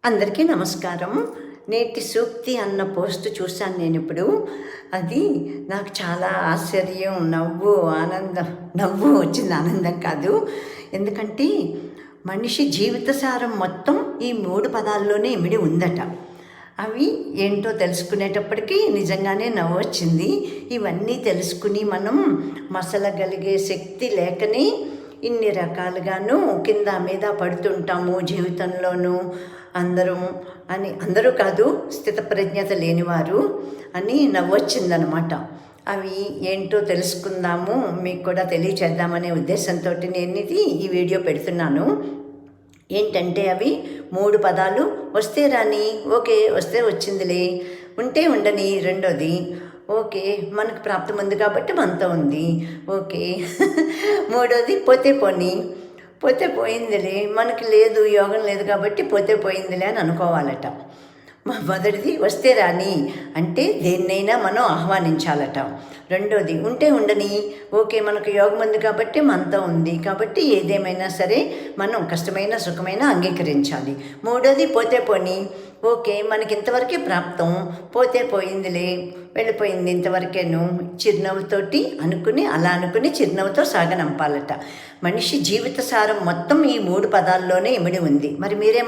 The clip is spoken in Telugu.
అందరికీ నమస్కారం. నేటి సూక్తి అన్న పోస్ట్ చూశాను నేనిప్పుడు. అది నాకు చాలా ఆశ్చర్యం, ఆనందం. నవ్వు వచ్చింది, ఆనందం కాదు. ఎందుకంటే మనిషి జీవిత సారం మొత్తం ఈ 3 పదాల్లోనే ఇమిడి ఉందట. అవి ఏంటో తెలుసుకునేటప్పటికీ నిజంగానే నవ్వొచ్చింది. ఇవన్నీ తెలుసుకుని మనం మసలగలిగే శక్తి లేకనే ఇన్ని రకాలుగాను కింద మీద పడుతుంటాము జీవితంలోనూ. అందరూ కాదు, స్థితప్రజ్ఞత లేనివారు అని నవ్వొచ్చిందనమాట. అవి ఏంటో తెలుసుకుందాము, మీకు కూడా తెలియచేద్దామనే ఉద్దేశంతో నేను ఈ వీడియో పెడుతున్నాను. ఏంటంటే అవి 3 పదాలు. వస్తే రాని, ఓకే వస్తే వచ్చిందిలే, ఉంటే ఉండని రెండోది, ఓకే మనకు ప్రాప్తం ఉంది కాబట్టి మనతో ఉంది, ఓకే. మూడోది పోతే పోనీ, పోతే పోయిందిలే, మనకి లేదు, యోగం లేదు కాబట్టి పోతే పోయిందిలే అని అనుకోవాలట. మొదటిది వస్తే రాని, అంటే దేన్నైనా మనం ఆహ్వానించాలట. రెండోది ఉంటే ఉండని, ఓకే మనకు యోగం ఉంది కాబట్టి మనతో ఉంది కాబట్టి ఏదేమైనా సరే మనం కష్టమైన సుఖమైన అంగీకరించాలి. మూడోది పోతే పోని, ఓకే మనకి ఇంతవరకే ప్రాప్తం, పోతే పోయిందిలే, వెళ్ళిపోయింది ఇంతవరకేను, చిరునవ్వుతోటి అనుకుని చిరునవ్వుతో సాగనంపాలట. మనిషి జీవిత సారం మొత్తం ఈ 3 పదాల్లోనే ఇమిడి ఉంది. మరి మీరేమంటారు?